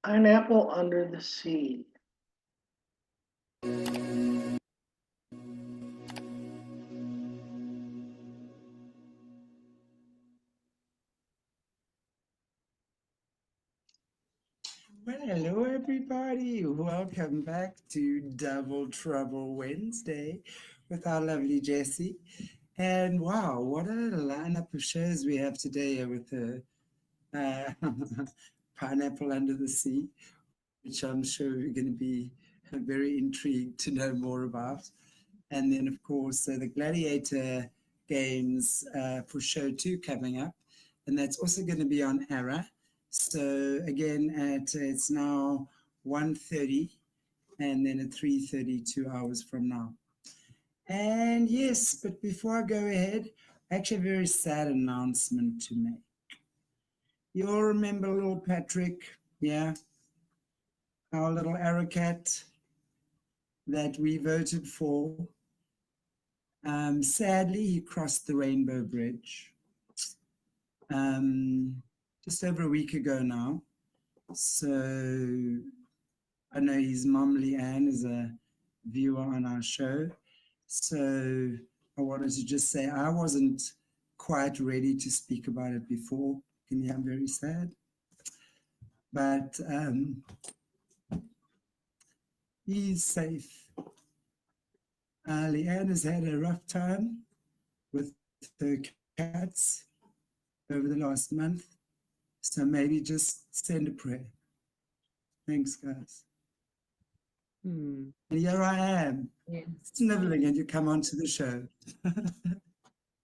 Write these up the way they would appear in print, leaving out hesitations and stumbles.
Pineapple under the sea. Well, hello everybody. Welcome back to Double Trouble Wednesday with our lovely Jessie. And wow, what a lineup of shows we have today with the Pineapple Under the Sea, which I'm sure we're going to be very intrigued to know more about. And then, of course, the Gladiator games for show 2 coming up. And that's also going to be on ARA. So again, it's now 1:30 and then at 3:30, 2 hours from now. And yes, but before I go ahead, actually a very sad announcement to make. You all remember little Patrick, yeah, our little Aracat that we voted for. Sadly, he crossed the Rainbow Bridge just over a week ago now. So I know his mom, Leanne, is a viewer on our show. So I wanted to just say I wasn't quite ready to speak about it before. And yeah, I'm very sad. But he's safe. Leanne has had a rough time with her cats over the last month. So maybe just send a prayer. Thanks, guys. And here I am, sniveling, and you come onto the show.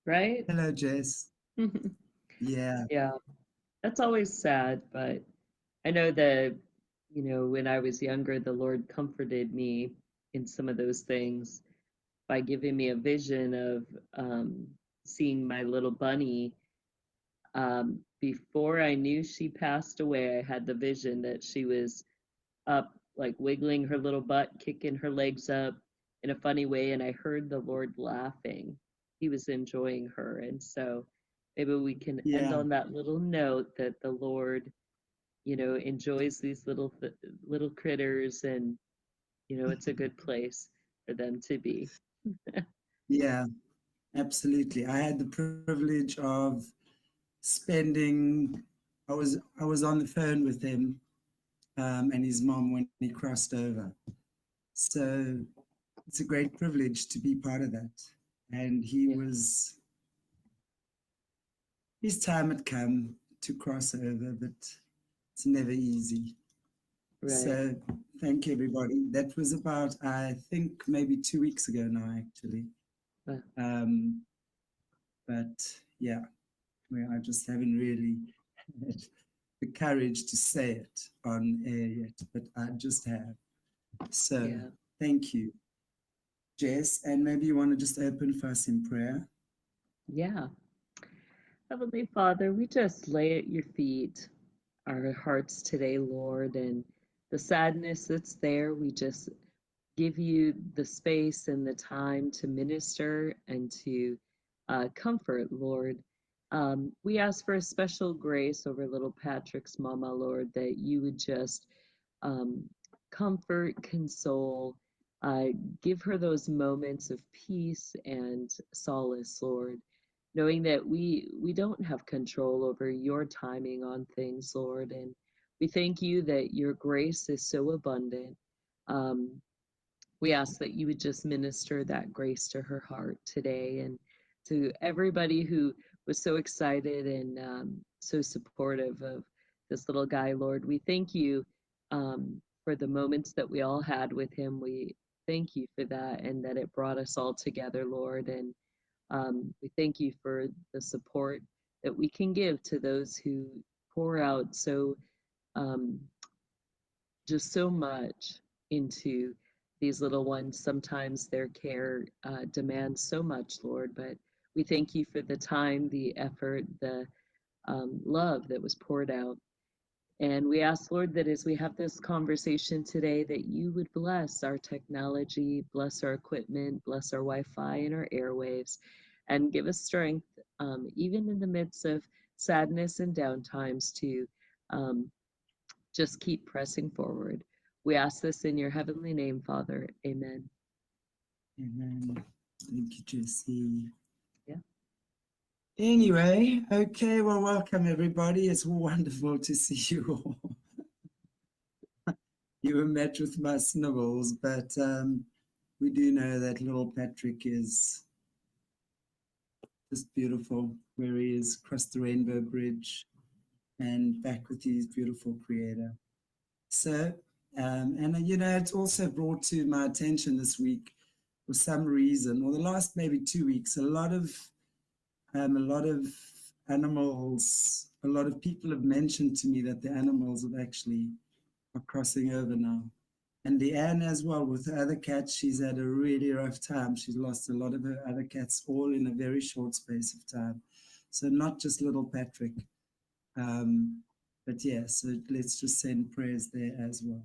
Right? Hello, Jess. Yeah. Yeah, that's always sad, but I know that, when I was younger, the Lord comforted me in some of those things by giving me a vision of seeing my little bunny. Before I knew she passed away, I had the vision that she was up, like wiggling her little butt, kicking her legs up in a funny way, and I heard the Lord laughing. He was enjoying her. And so maybe we can end Yeah. on that little note that the Lord, enjoys these little critters, and it's a good place for them to be. Yeah, absolutely. I had the privilege of spending, I was on the phone with him and his mom when he crossed over. So it's a great privilege to be part of that. And Yeah. his time had come to cross over, but it's never easy. Right. So thank you, everybody. That was about, I think, maybe 2 weeks ago now, actually. But Um, but yeah, I just haven't really had the courage to say it on air yet, but I just have. So yeah. thank you, Jess. And maybe you want to just open for us in prayer. Yeah. Heavenly Father, we just lay at your feet our hearts today, Lord, and the sadness that's there, we just give you the space and the time to minister and to comfort, Lord. We ask for a special grace over little Patrick's mama, Lord, that you would just um, comfort, console, uh, give her those moments of peace and solace, Lord, knowing that we don't have control over your timing on things, Lord, and we thank you that your grace is so abundant. Um, we ask that you would just minister that grace to her heart today, and to everybody who was so excited and so supportive of this little guy, Lord. We thank you for the moments that we all had with him. We thank you for that, and that it brought us all together, Lord. And we thank you for the support that we can give to those who pour out um, just so much into these little ones. Sometimes their care demands so much, Lord, but we thank you for the time, the effort, the love that was poured out. And we ask, Lord, that as we have this conversation today, that you would bless our technology, bless our equipment, bless our Wi Fi and our airwaves, and give us strength, even in the midst of sadness and downtimes, to um, just keep pressing forward. We ask this in your heavenly name, Father. Amen. Amen. Thank you, Jessie. Yeah. Anyway, okay, well, welcome everybody. It's wonderful to see you all. You were met with my snivels, but we do know that little Patrick is just beautiful, where he is across the Rainbow Bridge and back with his beautiful creator. So, and you know, it's also brought to my attention this week, for some reason, or the last maybe 2 weeks, a lot of animals, a lot of people have mentioned to me that the animals have actually are crossing over now. And Leanne as well, with her other cats, she's had a really rough time. She's lost a lot of her other cats all in a very short space of time. So not just little Patrick. But yeah, so let's just send prayers there as well.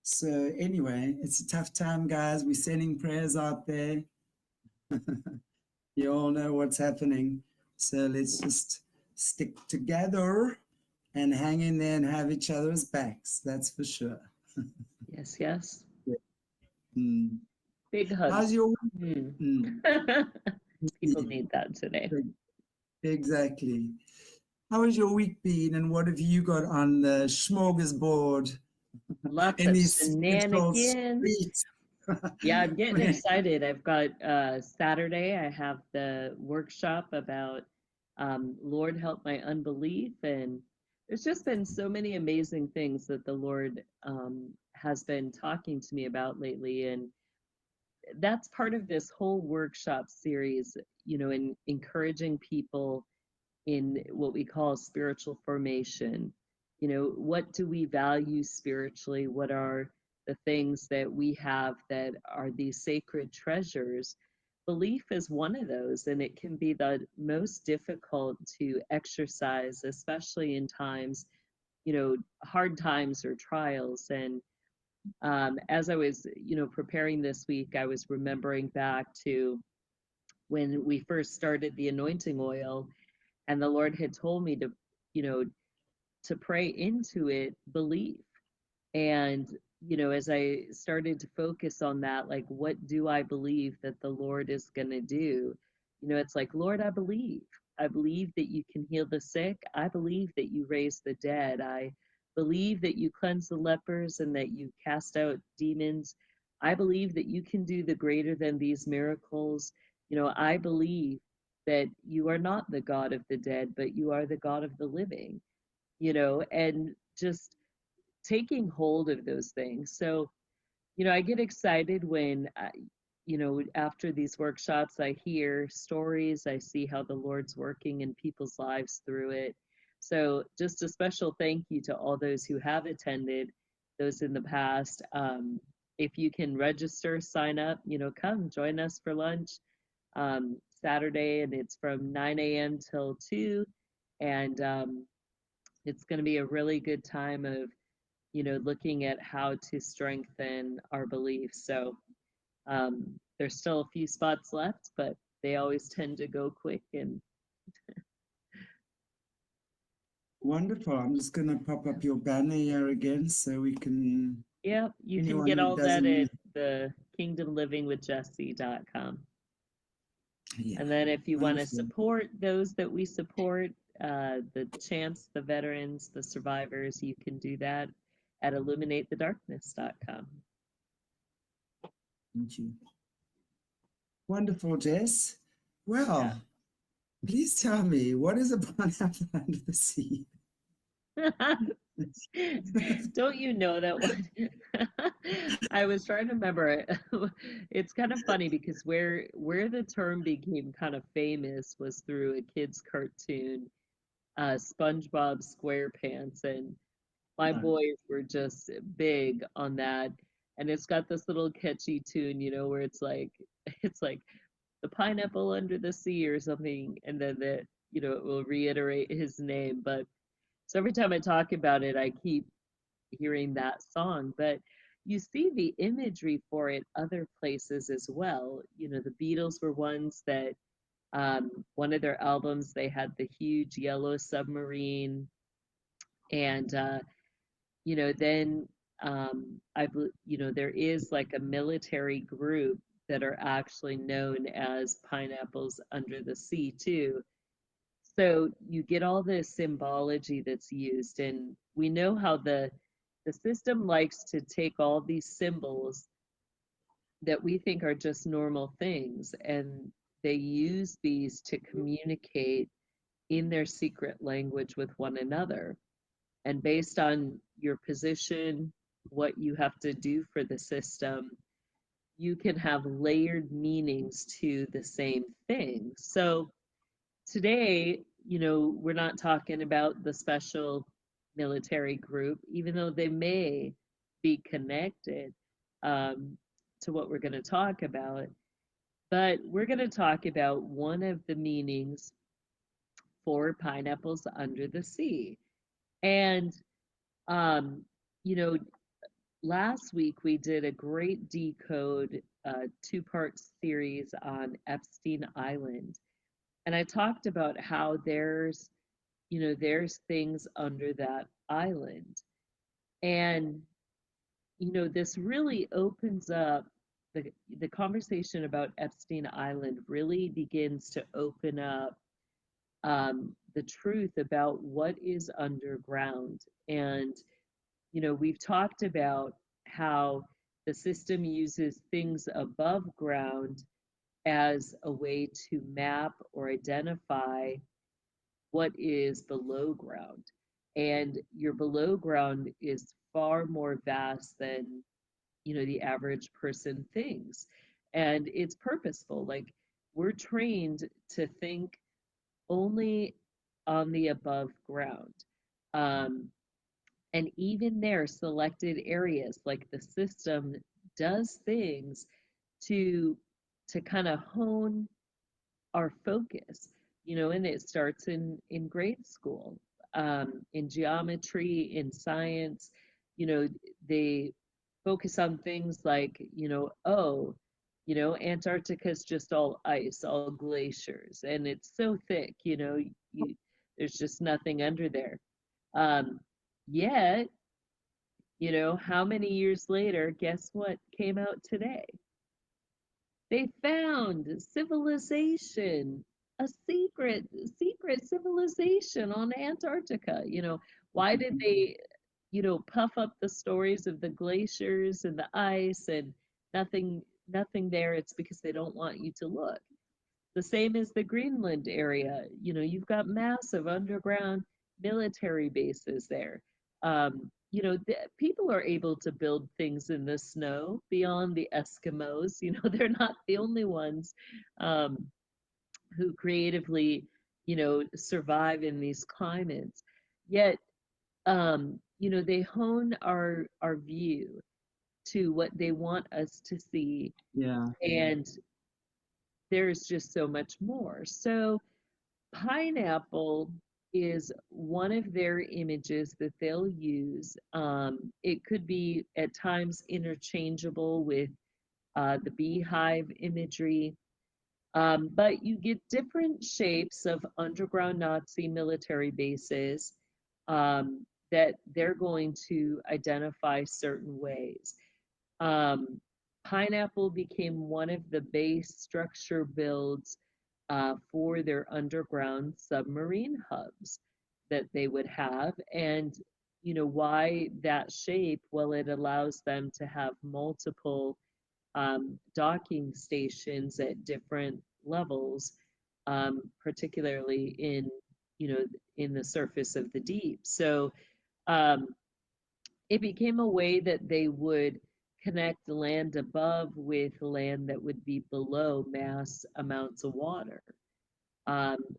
So anyway, it's a tough time, guys. We're sending prayers out there. You all know what's happening. So let's just stick together and hang in there and have each other's backs. That's for sure. Yes, yes. Mm. Big hugs. How's your People need that today. Exactly. How has your week been, and what have you got on the smorgasbord? Lots in of these central shenanigans. streets? Yeah, I'm getting excited. I've got Saturday, I have the workshop about Lord help my unbelief, and there's just been so many amazing things that the Lord has been talking to me about lately, and that's part of this whole workshop series, you know, in encouraging people in what we call spiritual formation. You know, what do we value spiritually? What are the things that we have that are these sacred treasures? Belief is one of those, and it can be the most difficult to exercise, especially in times, you know, hard times or trials. And as I was, you know, preparing this week, I was remembering back to when we first started the anointing oil, and the Lord had told me to, you know, to pray into it, belief. And, you know, as I started to focus on that, like, what do I believe that the Lord is going to do? You know, it's like, Lord, I believe. I believe that you can heal the sick. I believe that you raise the dead. I believe that you cleanse the lepers and that you cast out demons. I believe that you can do the greater than these miracles. You know, I believe that you are not the God of the dead, but you are the God of the living, you know, and just taking hold of those things. So, you know, I get excited when, you know, after these workshops, I hear stories, I see how the Lord's working in people's lives through it. So, just a special thank you to all those who have attended, those in the past. If you can register, sign up, you know, come join us for lunch Saturday, and it's from 9 a.m. till 2. And it's going to be a really good time of, you know, looking at how to strengthen our beliefs. So there's still a few spots left, but they always tend to go quick. And Wonderful. I'm just going to pop up your banner here again so we can. yeah, you can get all that at the kingdomlivingwithjessie.com. Yeah, and then if you want to wonderful. support those that we support, the chants, the veterans, the survivors, you can do that at illuminatethedarkness.com. Thank you. Wonderful, Jess. Well, Yeah. please tell me, what is a pineapple under the sea? Don't you know that one? I was trying to remember it. It's kind of funny because where the term became kind of famous was through a kid's cartoon, SpongeBob SquarePants, and my boys were just big on that. And it's got this little catchy tune, you know, where it's like the pineapple under the sea or something, and then that, you know, it will reiterate his name. But so every time I talk about it, I keep hearing that song. But you see the imagery for it other places as well. You know, the Beatles were ones that one of their albums, they had the huge yellow submarine. And then there is like a military group that are actually known as Pineapples Under the Sea too. So you get all this symbology that's used, and we know how the system likes to take all these symbols that we think are just normal things, and they use these to communicate in their secret language with one another. And based on your position, what you have to do for the system, you can have layered meanings to the same thing. So today, we're not talking about the special military group, even though they may be connected um, to what we're going to talk about. But we're going to talk about one of the meanings for pineapples under the sea. And, um, you know, last week we did a great decode two-part series on Epstein Island. And I talked about how there's things under that island. And, this really opens up the conversation about Epstein Island really begins to open up the truth about what is underground. And, we've talked about how the system uses things above ground as a way to map or identify what is below ground. And your below ground is far more vast than, the average person thinks. And it's purposeful. Like we're trained to think only on the above ground. Um, and even there, selected areas, like the system does things to kind of hone our focus, and it starts in grade school, in geometry, in science, they focus on things like, Antarctica is just all ice, all glaciers, and it's so thick, there's just nothing under there. Yet, how many years later, guess what came out today? They found civilization, a secret civilization on Antarctica. Why did they, puff up the stories of the glaciers and the ice and nothing there? It's because they don't want you to look. The same as the Greenland area. You've got massive underground military bases there. People are able to build things in the snow beyond the Eskimos. They're not the only ones um, who creatively, survive in these climates. Yet, they hone our view to what they want us to see. Yeah. And there's just so much more. So pineapple is one of their images that they'll use. It could be at times interchangeable with the beehive imagery, but you get different shapes of underground Nazi military bases that they're going to identify certain ways. Pineapple became one of the base structure builds for their underground submarine hubs that they would have. And, why that shape? Well, it allows them to have multiple docking stations at different levels, particularly in the surface of the deep. So um, it became a way that they would connect the land above with land that would be below mass amounts of water.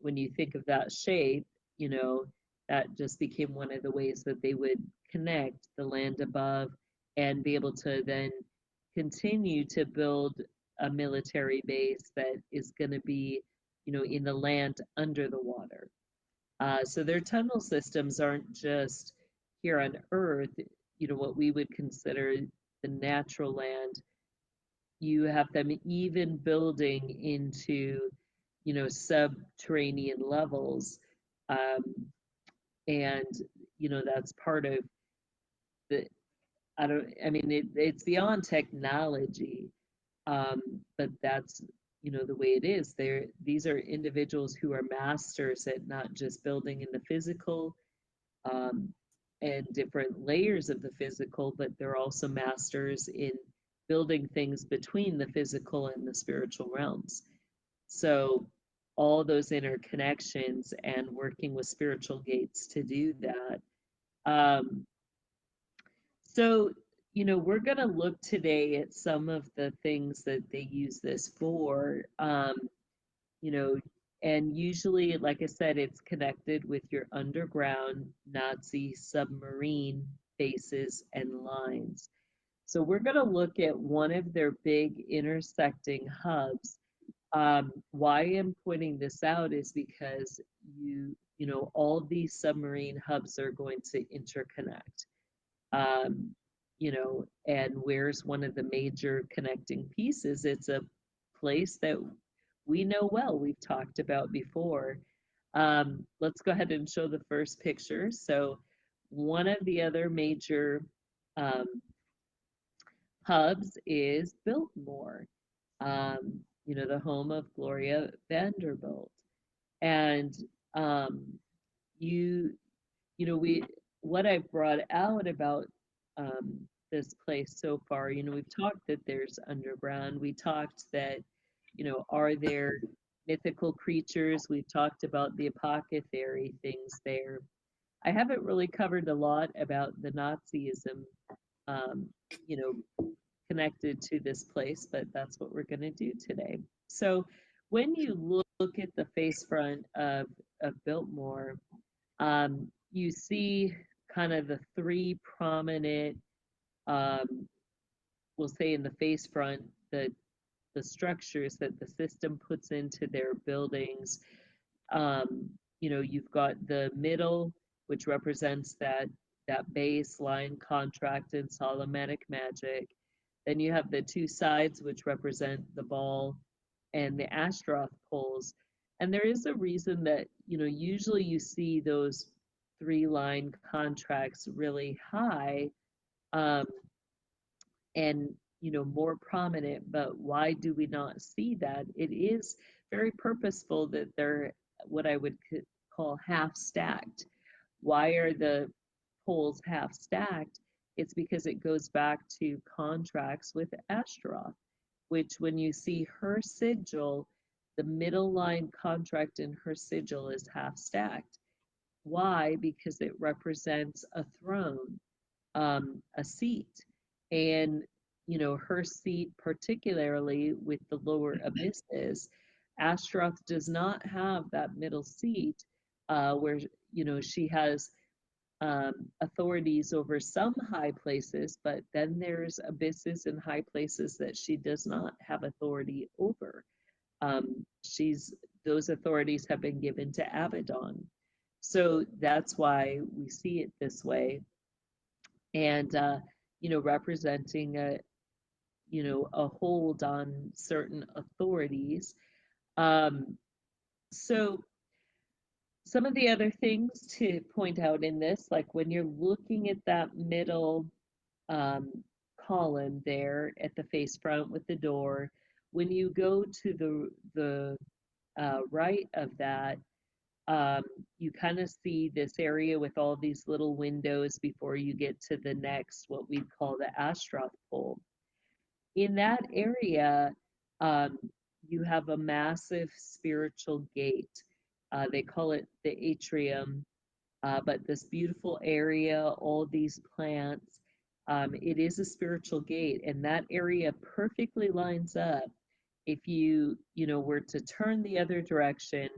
When you think of that shape, that just became one of the ways that they would connect the land above and be able to then continue to build a military base that is going to be, in the land under the water. So their tunnel systems aren't just here on Earth, what we would consider the natural land. You have them even building into, subterranean levels. And, that's part of the I mean, it's beyond technology, but that's, the way it is. These are individuals who are masters at not just building in the physical, um, and different layers of the physical, but they're also masters in building things between the physical and the spiritual realms. So all those interconnections and working with spiritual gates to do that. Um, so, we're going to look today at some of the things that they use this for, you know, and usually, like I said, it's connected with your underground Nazi submarine bases and lines. So we're going to look at one of their big intersecting hubs. Why I'm pointing this out is because all these submarine hubs are going to interconnect. um, and where's one of the major connecting pieces? It's a place that we know well, we've talked about before. Let's go ahead and show the first picture. So one of the other major um, hubs is Biltmore, the home of Gloria Vanderbilt. And um, you we what I brought out about um, this place so far, we've talked that there's underground. We talked that, are there mythical creatures? We've talked about the apothecary things there. I haven't really covered a lot about the Nazism, um, you know, connected to this place, but that's what we're going to do today. So when you look at the face front of Biltmore, you see kind of the three prominent, um, we'll say in the face front, the structures that the system puts into their buildings. You've got the middle, which represents that baseline contract in Solomonic magic. Then you have the two sides, which represent the ball and the Ashtaroth poles. And there is a reason that, usually you see those three-line contracts really high, um, and, more prominent. But why do we not see that? It is very purposeful that they're what I would call half stacked. Why are the poles half stacked? It's because it goes back to contracts with Ashtaroth, which when you see her sigil, the middle line contract in her sigil is half stacked. Why? Because it represents a throne, a seat. And, her seat, particularly with the lower abysses, Ashtaroth does not have that middle seat, where, she has authorities over some high places, but then there's abysses and high places that she does not have authority over. Those authorities have been given to Abaddon. So that's why we see it this way. And, representing a hold on certain authorities. So some of the other things to point out in this, like when you're looking at that middle um, column there at the face front with the door, when you go to the right of that, you kind of see this area with all these little windows before you get to the next, what we call the Ashtaroth pole. In that area, um, you have a massive spiritual gate. They call it the atrium, but this beautiful area, all these plants, it is a spiritual gate, and that area perfectly lines up. If you were to turn the other direction,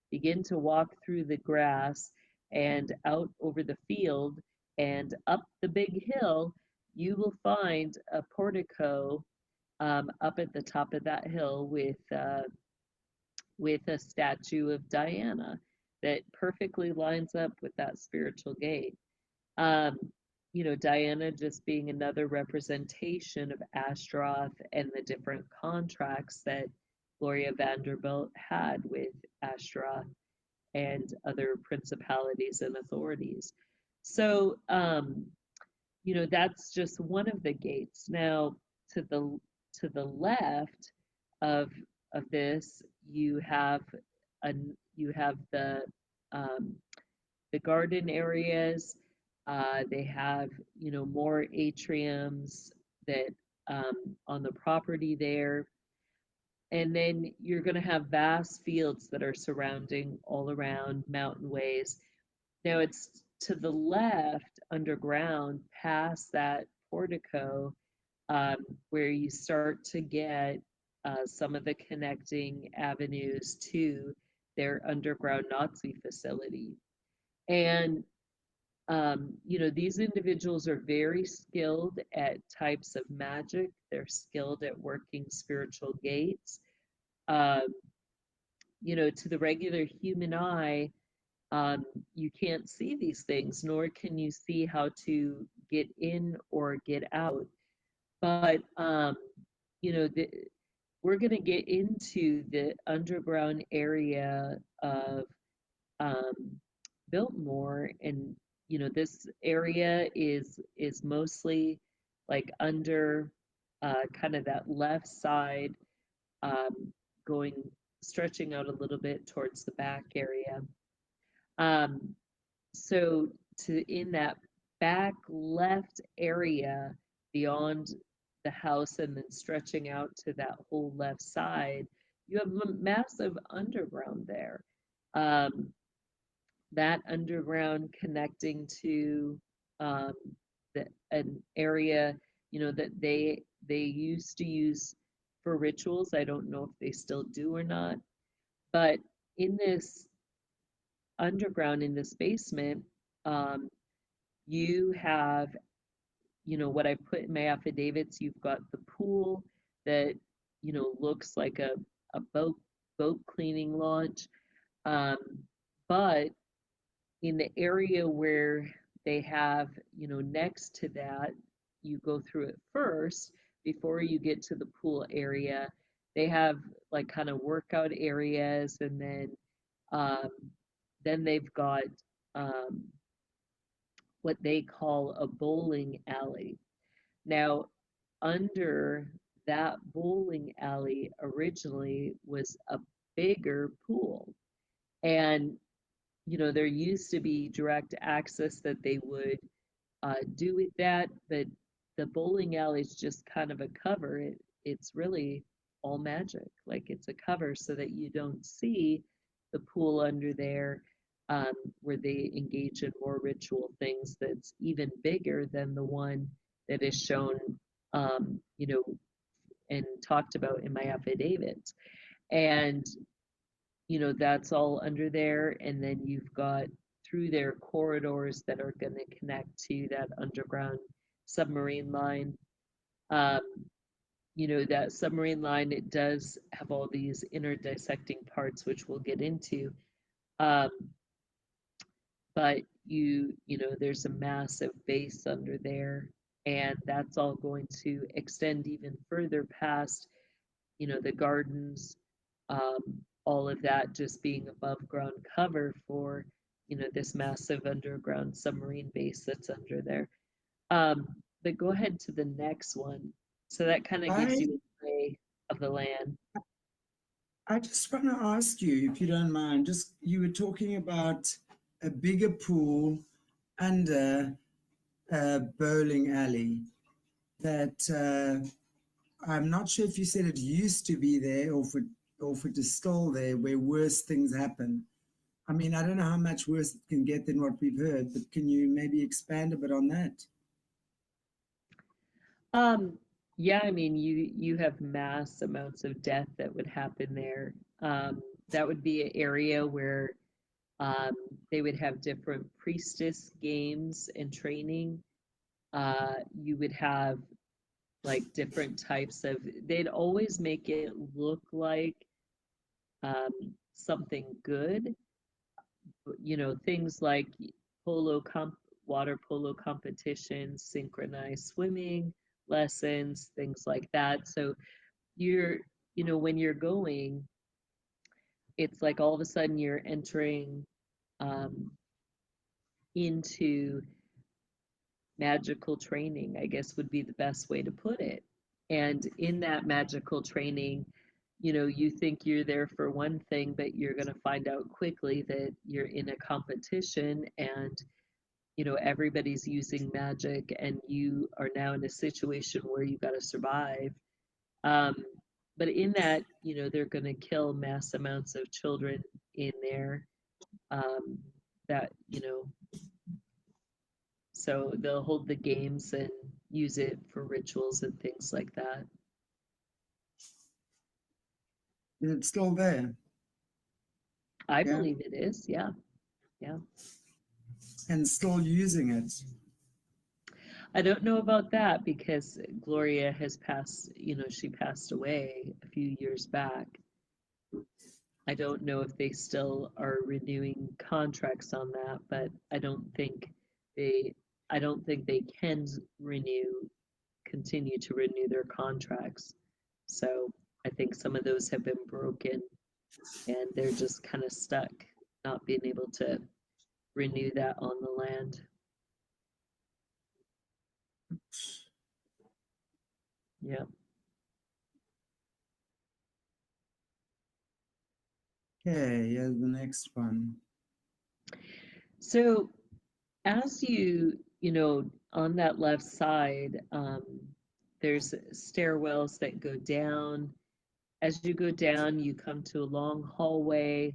begin to walk through the grass and out over the field and up the big hill, you will find a portico up at the top of that hill with a statue of Diana that perfectly lines up with that spiritual gate. Um, Diana just being another representation of Ashtaroth and the different contracts that Gloria Vanderbilt had with Ashtaroth and other principalities and authorities. So, that's just one of the gates. Now, to the left of this, you have you have um, the garden areas. They have, more atriums that on the property there. And then you're going to have vast fields that are surrounding all around mountain ways. Now it's to the left underground past that portico, where you start to get some of the connecting avenues to their underground Nazi facility. And these individuals are very skilled at types of magic. They're skilled at working spiritual gates. Um, to the regular human eye, you can't see these things, nor can you see how to get in or get out. But we're going to get into the underground area of um, Biltmore, and this area is mostly like under kind of that left side, um, going stretching out a little bit towards the back area. Um, so in that back left area beyond the house and then stretching out to that whole left side, you have a massive underground there. Um, that underground connecting to um, an area, that they used to use for rituals. I don't know if they still do or not, but in this underground, in this basement, um, you have, what I put in my affidavits. You've got the pool that, looks like a boat cleaning launch. Um, but in the area where they have, next to that, you go through it first before you get to the pool area. They have like kind of workout areas, and then they've got um, what they call a bowling alley. Now, under that bowling alley originally was a bigger pool. And, there used to be direct access that they would do with that, but the bowling alley is just kind of a cover. It's really all magic. Like it's a cover so that you don't see the pool under there, where they engage in more ritual things that's even bigger than the one that is shown, um, you know, and talked about in my affidavits. And, that's all under there. And then you've got through their corridors that are going to connect to that underground submarine line. Um, that submarine line, it does have all these interdissecting parts, which we'll get into. Um, but there's a massive base under there, and that's all going to extend even further past, the gardens, um, all of that just being above ground cover for, this massive underground submarine base that's under there. But go ahead to the next one. So that kind of gives I you a lay of the land. I just want to ask you, if you don't mind, just you were talking about a bigger pool under a bowling alley that I'm not sure if you said it used to be there or if it is still there where worse things happen. I mean, I don't know how much worse it can get than what we've heard, but can you maybe expand a bit on that? Yeah, I mean, you have mass amounts of death that would happen there. That would be an area where um, they would have different priestess games and training. You would have like different types of, they'd always make it look like something good, things like polo water polo competitions, synchronized swimming lessons, things like that. So you're, when you're going, it's like all of a sudden you're entering um, into magical training, I guess would be the best way to put it. And in that magical training, you think you're there for one thing, but you're going to find out quickly that you're in a competition and, everybody's using magic and you are now in a situation where you got to survive. Um, but in that, they're going to kill mass amounts of children in there. That, so they'll hold the games and use it for rituals and things like that. Is it still there? I Yeah. believe it is, yeah. Yeah. And still using it? I don't know about that because Gloria has passed, she passed away a few years back. I don't know if they still are renewing contracts on that, but I don't think they can continue to renew their contracts. So I think some of those have been broken and they're just kind of stuck, not being able to renew that on the land. Yeah. Okay, here's the next one. So as on that left side, there's stairwells that go down. As you go down, you come to a long hallway.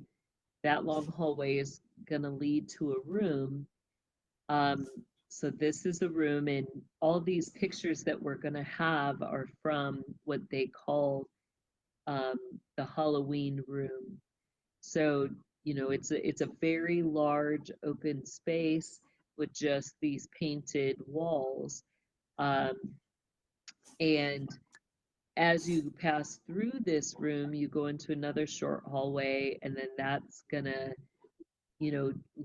That long hallway is going to lead to a room. So this is a room, and all these pictures that we're going to have are from what they call the Halloween room. So, it's a very large open space with just these painted walls. Um, and as you pass through this room, you go into another short hallway, and then that's gonna,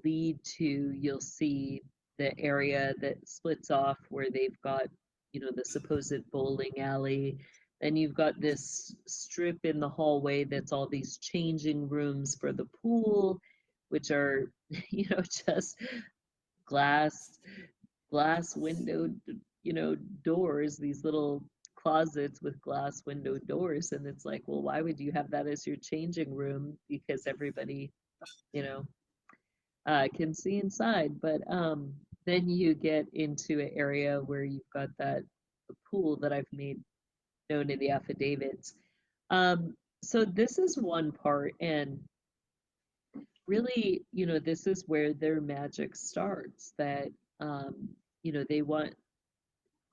lead to, you'll see the area that splits off where they've got, the supposed bowling alley. Then you've got this strip in the hallway that's all these changing rooms for the pool, which are, just glass window, doors, these little closets with glass window doors. And it's like, well, why would you have that as your changing room? Because everybody, you know, can see inside. But then you get into an area where you've got that pool that I've made known in the affidavits. So this is one part, and really, this is where their magic starts. That they want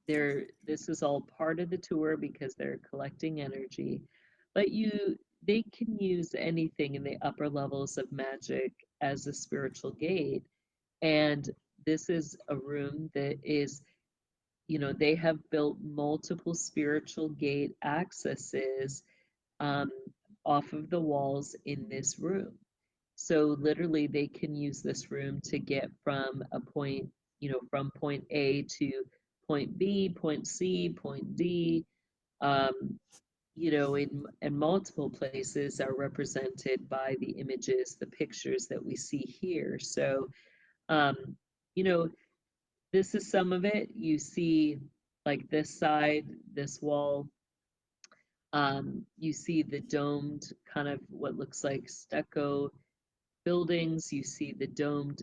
this is all part of the tour because they're collecting energy, but they can use anything in the upper levels of magic as a spiritual gate. And this is a room that is, they have built multiple spiritual gate accesses um, off of the walls in this room. So literally they can use this room to get from a point, from point A to point B, point C, point D, um, in multiple places are represented by the images, the pictures that we see here. So, um, you know, this is some of it. You see like this side, this wall, you see the domed kind of what looks like stucco buildings. You see the domed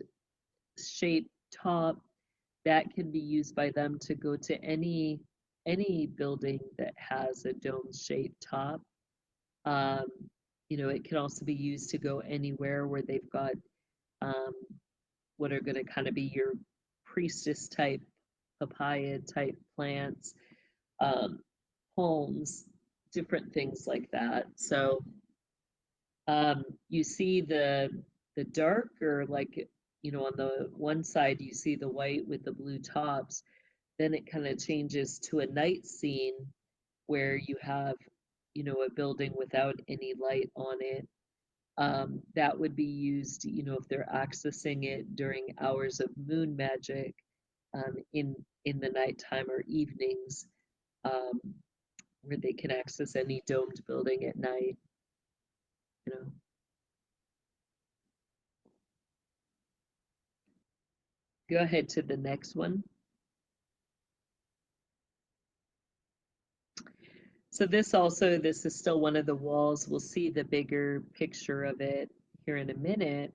shaped top. That can be used by them to go to any building that has a dome shaped top. Um, it can also be used to go anywhere where they've got um, what are going to kind of be your priestess type, papaya type plants, um, homes, different things like that. So you see the darker, like, on the one side you see the white with the blue tops. Then it kind of changes to a night scene where you have, a building without any light on it. That would be used, if they're accessing it during hours of moon magic, in the nighttime or evenings, um, where they can access any domed building at night. You know. Go ahead to the next one. So this is still one of the walls. We'll see the bigger picture of it here in a minute,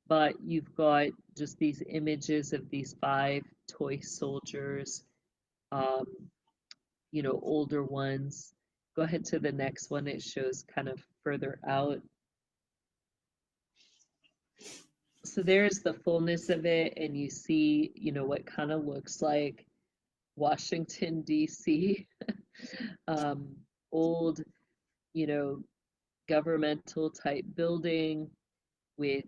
but you've got just these images of these 5 toy soldiers, um, older ones. Go ahead to the next one. It shows kind of further out. So there's the fullness of it, and you see, what kind of looks like Washington, D.C., old, you know, governmental type building with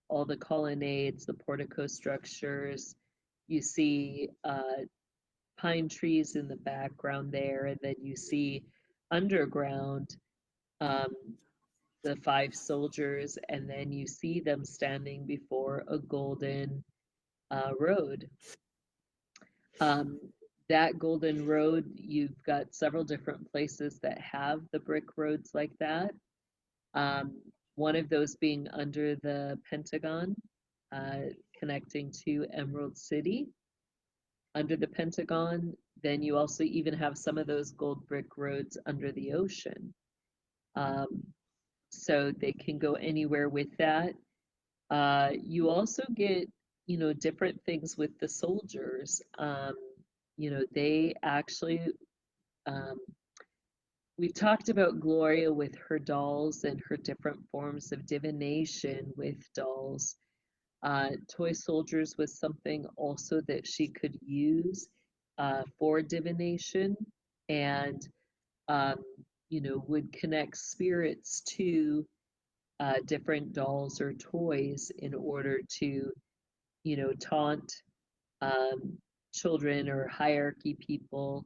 all the colonnades, the portico structures. You see pine trees in the background there, and then you see underground um, the 5 soldiers, and then you see them standing before a golden road. Um, that golden road, you've got several different places that have the brick roads like that. One of those being under the Pentagon, connecting to Emerald City. Under the Pentagon, then you also even have some of those gold brick roads under the ocean. So they can go anywhere with that. You also get, different things with the soldiers. They actually, um, we've talked about Gloria with her dolls and her different forms of divination with dolls. Toy soldiers was something also that she could use for divination, and, um, would connect spirits to different dolls or toys in order to, taunt um, children or hierarchy people.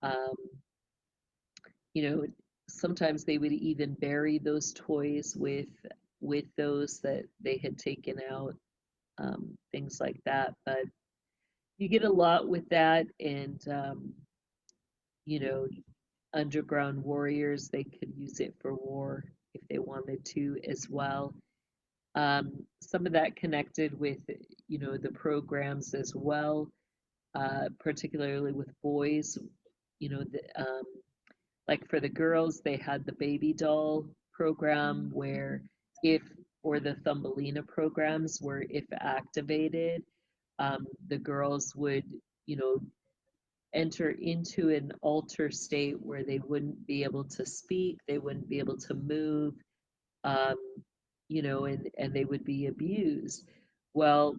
Um, you know, Sometimes they would even bury those toys with those that they had taken out, things like that. But you get a lot with that, and you know, underground warriors, they could use it for war if they wanted to as well. Some of that connected with, the programs as well, particularly with boys. Like for the girls, they had the baby doll program where if, or the Thumbelina programs where if activated, the girls would, you know, enter into an alter state where they wouldn't be able to speak, they wouldn't be able to move, um, and they would be abused. Well,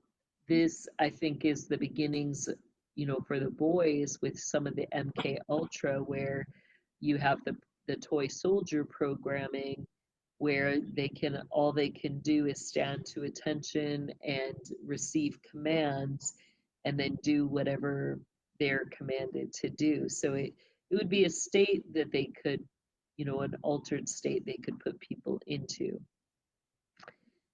this I think is the beginnings, for the boys with some of the MK Ultra, where you have the toy soldier programming, where all they can do is stand to attention and receive commands, and then do whatever they're commanded to do. So it would be a state that they could, an altered state they could put people into.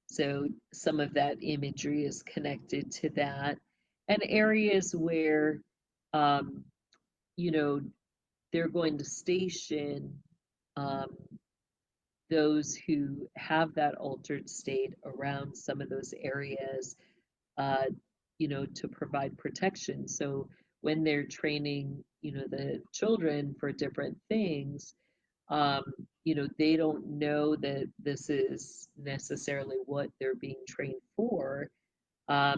So some of that imagery is connected to that. And areas where, um, you know, they're going to station um, those who have that altered state around some of those areas, uh, to provide protection. So when they're training, the children for different things, um, they don't know that this is necessarily what they're being trained for. At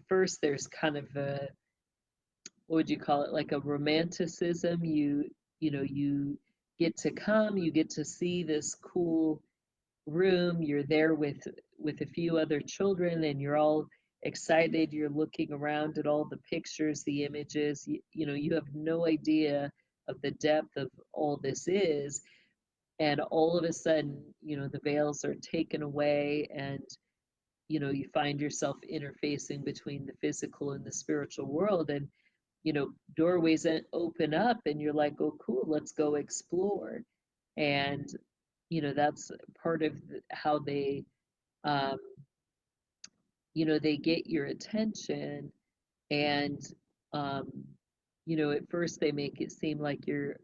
first there's kind of a, what would you call it, like a romanticism. You get to come, you get to see this cool room, you're there with a few other children, and you're all excited, you're looking around at all the pictures, the images, you have no idea of the depth of all this is. And all of a sudden, the veils are taken away, and you find yourself interfacing between the physical and the spiritual world, and doorways open up, and you're like, oh cool, let's go explore. And that's part of how they um, they get your attention. And um, at first they make it seem like you're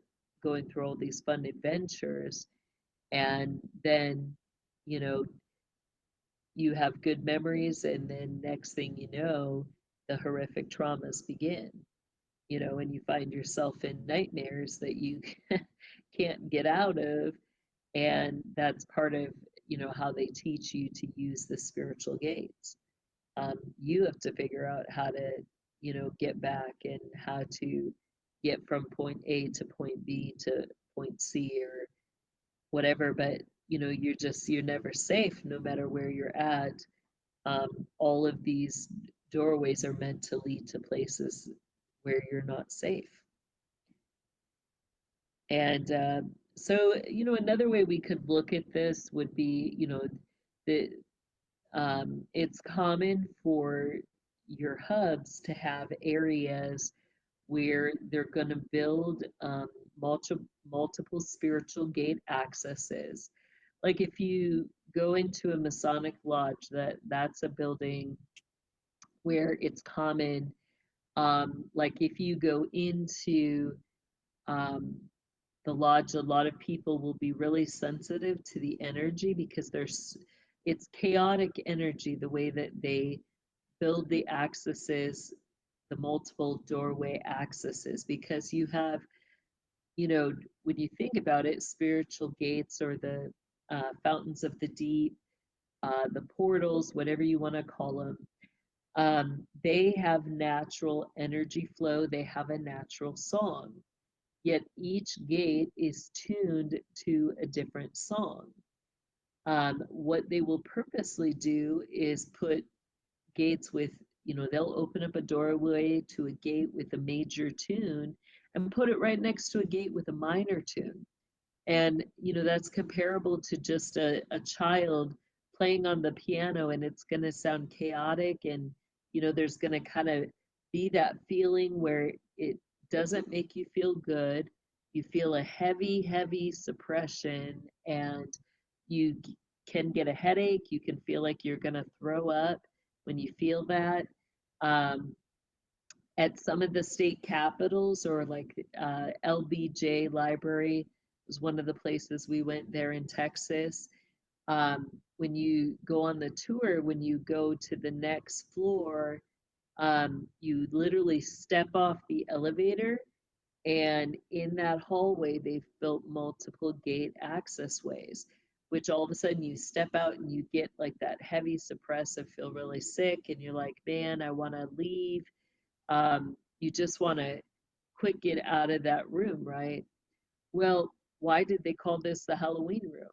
going through all these fun adventures, and then you know you have good memories, and then next thing you know, the horrific traumas begin. and you find yourself in nightmares that you can't get out of. And that's part of, how they teach you to use the spiritual gates. You have to figure out how to, get back and how to get from point A to point B to point C or whatever. But, you're never safe no matter where you're at. All of these doorways are meant to lead to places where you're not safe. And so, another way we could look at this would be, the it's common for your hubs to have areas where they're going to build multiple spiritual gate accesses. Like if you go into a Masonic lodge, that's a building where it's common. Like if you go into um, the lodge, a lot of people will be really sensitive to the energy because it's chaotic energy, the way that they build the accesses, the multiple doorway accesses, because you have, when you think about it, spiritual gates or the fountains of the deep, the portals, whatever you want to call them, they have natural energy flow, they have a natural song. Yet each gate is tuned to a different song. What they will purposely do is put gates with, they'll open up a doorway to a gate with a major tune and put it right next to a gate with a minor tune. And, that's comparable to just a child playing on the piano, and it's going to sound chaotic, and, there's going to kind of be that feeling where it doesn't make you feel good. You feel a heavy, heavy suppression, and you can get a headache. You can feel like you're going to throw up when you feel that. At some of the state capitals, or like LBJ Library was one of the places we went there in Texas. When you go on the tour, when you go to the next floor, you literally step off the elevator, and in that hallway, they've built multiple gate access ways, which all of a sudden you step out and you get like that heavy suppressive, feel really sick, and you're like, man, I want to leave. You just want to quick get out of that room, right? Well, why did they call this the Halloween room?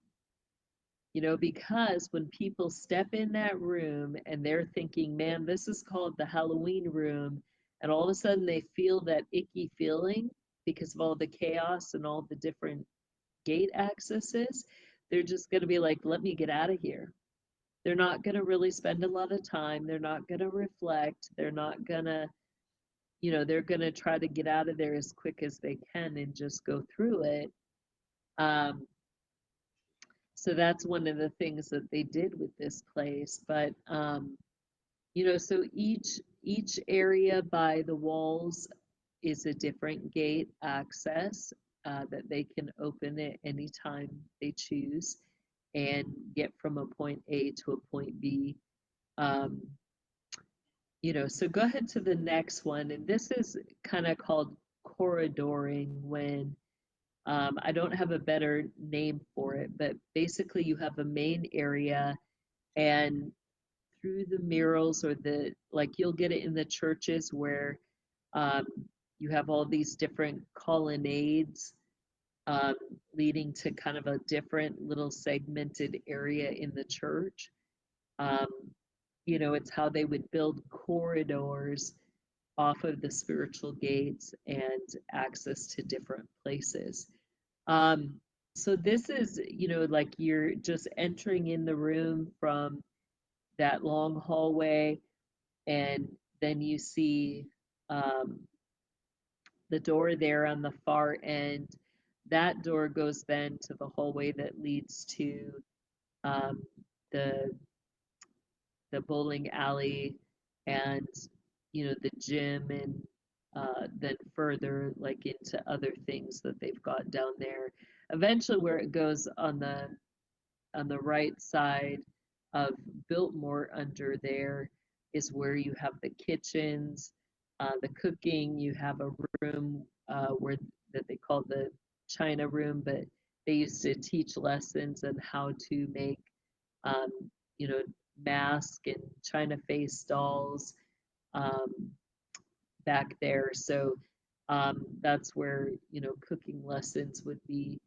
Because when people step in that room and they're thinking, man, this is called the Halloween room, and all of a sudden they feel that icky feeling because of all the chaos and all the different gate accesses, they're just going to be like, let me get out of here. They're not going to really spend a lot of time. They're not going to reflect. They're not going to, they're going to try to get out of there as quick as they can and just go through it. So that's one of the things that they did with this place. But so each area by the walls is a different gate access that they can open at any time they choose and get from a point A to a point B. So go ahead to the next one, and this is kind of called corridoring, when I don't have a better name for it, but basically you have a main area, and through the murals, or like you'll get it in the churches where um, you have all these different colonnades um, leading to kind of a different little segmented area in the church. Um, it's how they would build corridors off of the spiritual gates and access to different places. So this is, like you're just entering in the room from that long hallway, and then you see the door there on the far end. That door goes then to the hallway that leads to um, the bowling alley, and the gym, and then further like into other things that they've got down there. Eventually, where it goes on the right side of Biltmore, under there is where you have the kitchens, the cooking. You have a room where that they call the China room, but they used to teach lessons on how to make, um, you know, mask and China face dolls um, back there. So that's where, cooking lessons would be,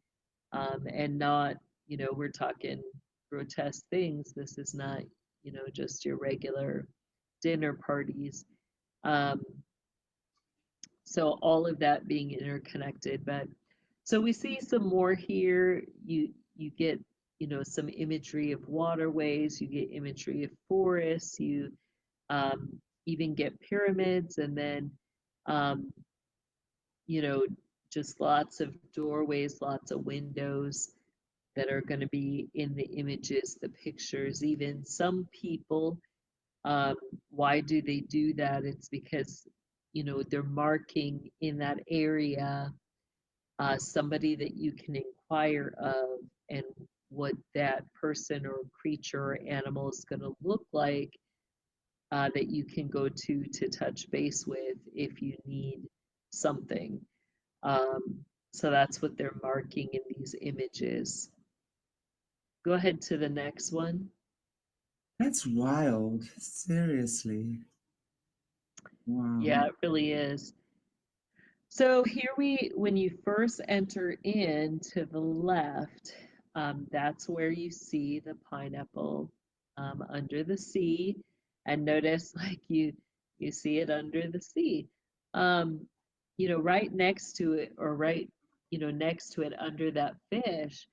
and not, we're talking grotesque things. This is not, just your regular dinner parties. Um, so all of that being interconnected. But so we see some more here. You get, some imagery of waterways, you get imagery of forests, you um, even get pyramids, and then um, you know, just lots of doorways, lots of windows that are going to be in the images, the pictures. Even some people, um, why do they do that? It's because, they're marking in that area somebody that you can inquire of, and what that person or creature or animal is going to look like, that you can go to touch base with if you need something. So that's what they're marking in these images. Go ahead to the next one. That's wild. Seriously. Wow. Yeah, it really is. So here when you first enter in to the left, that's where you see the pineapple under the sea. And notice, like, you see it under the sea. Um, right next to it, or right, next to it under that fish,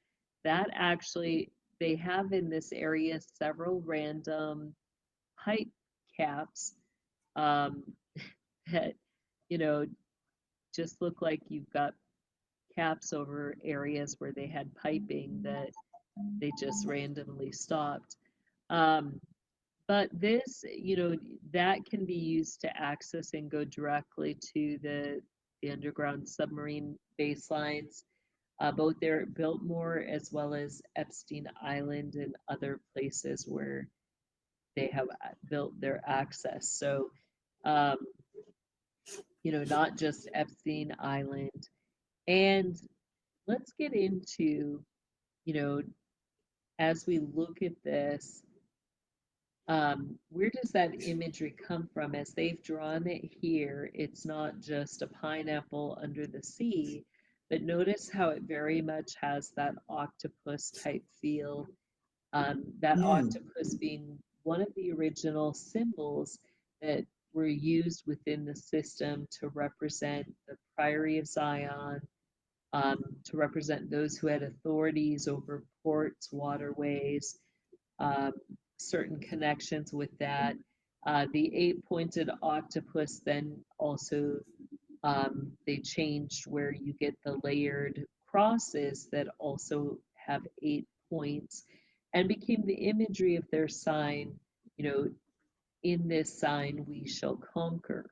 that actually, they have in this area several random pipe caps, um, that, you know, just look like you've got caps over areas where they had piping that they just randomly stopped. Um, but this, that can be used to access and go directly to the underground submarine baselines, both there at Biltmore as well as Epstein Island and other places where they have built their access. So, um, not just Epstein Island. And let's get into, you know, as we look at this, where does that imagery come from? As they've drawn it here, it's not just a pineapple under the sea, but notice how it very much has that octopus type feel. That Yeah. octopus being one of the original symbols that were used within the system to represent the Priory of Zion, to represent those who had authorities over ports, waterways, um, certain connections with that. The eight-pointed octopus then also, they changed where you get the layered crosses that also have 8 points, and became the imagery of their sign, in this sign we shall conquer.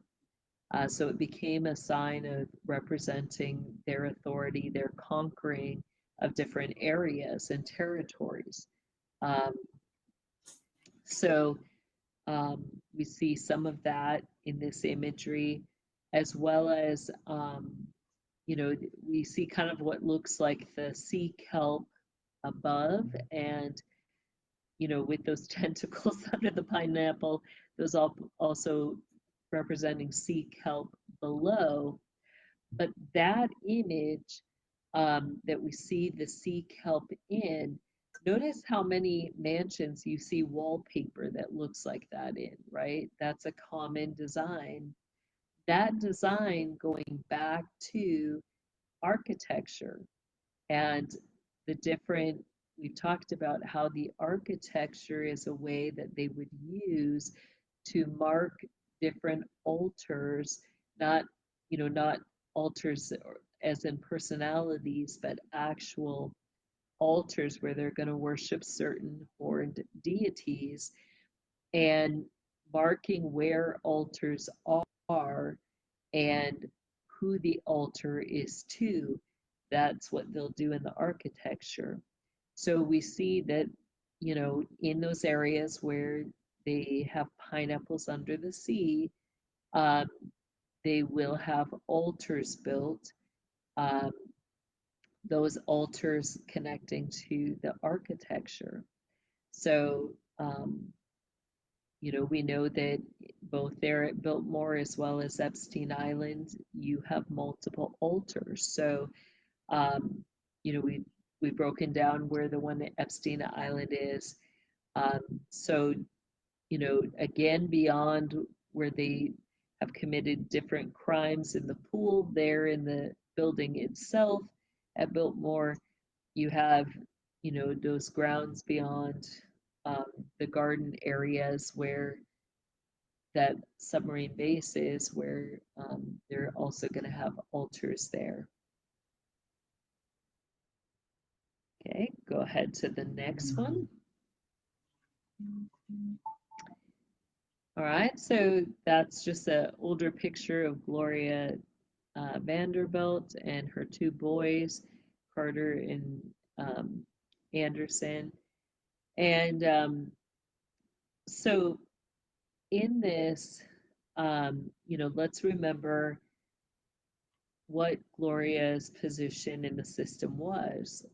So it became a sign of representing their authority, their conquering of different areas and territories. Um, so we see some of that in this imagery, as well as, we see kind of what looks like the sea kelp above, and, with those tentacles under the pineapple, those also representing sea kelp below. But that image, that we see the sea kelp in, notice how many mansions you see wallpaper that looks like that in, right? That's a common design. That design going back to architecture and the different, we've talked about how the architecture is a way that they would use to mark different altars, not, not altars as in personalities, but actual altars where they're going to worship certain horned deities, and marking where altars are and who the altar is to. That's what they'll do in the architecture. So we see that, in those areas where they have pineapples under the sea, um, they will have altars built. Um, those altars connecting to the architecture. So, we know that both there at Biltmore as well as Epstein Island, you have multiple altars. So, um, we've broken down where the one at Epstein Island is. Um, so, again, beyond where they have committed different crimes in the pool, there in the building itself at Biltmore, you have, those grounds beyond um, the garden areas where that submarine base is, where they're also going to have altars there. Okay, go ahead to the next one. All right, so that's just an older picture of Gloria Vanderbilt and her two boys, Carter and Anderson. And so in this, let's remember what Gloria's position in the system was.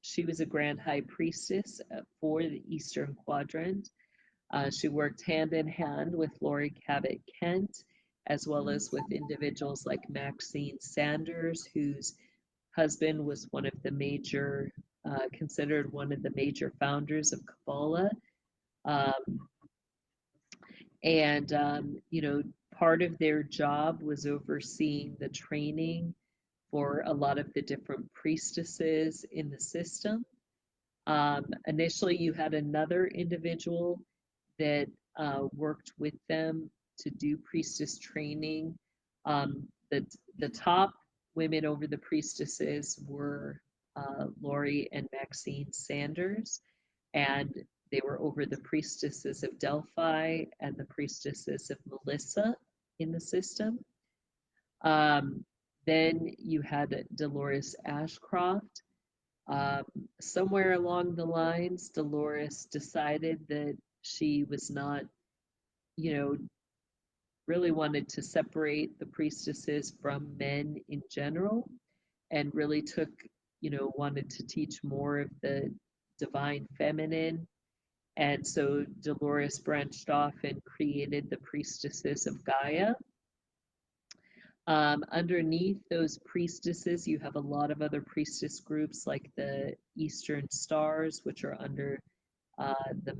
She was a Grand High Priestess for the Eastern Quadrant. She worked hand in hand with Laurie Cabot Kent, as well as with individuals like Maxine Sanders, whose husband was one of the major, considered one of the major founders of Kabbalah. Part of their job was overseeing the training for a lot of the different priestesses in the system. Initially, you had another individual that worked with them to do priestess training. The top women over the priestesses were Laurie and Maxine Sanders, and they were over the priestesses of Delphi and the priestesses of Melissa in the system. Then you had Dolores Ashcroft. Somewhere along the lines, Dolores decided that she was not, really wanted to separate the priestesses from men in general, and really took, wanted to teach more of the divine feminine. And so Dolores branched off and created the priestesses of Gaia. Underneath those priestesses, you have a lot of other priestess groups like the Eastern Stars, which are under the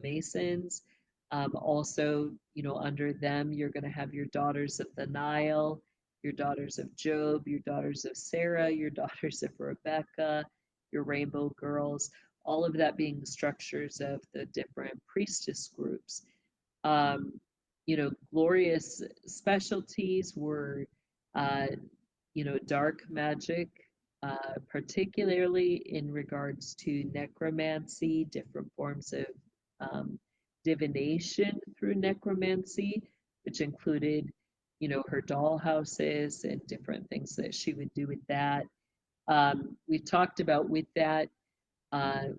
Masons. Also, under them, you're going to have your Daughters of the Nile, your Daughters of Job, your Daughters of Sarah, your Daughters of Rebecca, your Rainbow Girls, all of that being structures of the different priestess groups. Gloria's specialties were, dark magic, particularly in regards to necromancy, different forms of divination through necromancy, which included, her doll houses and different things that she would do with that. We've talked about with that,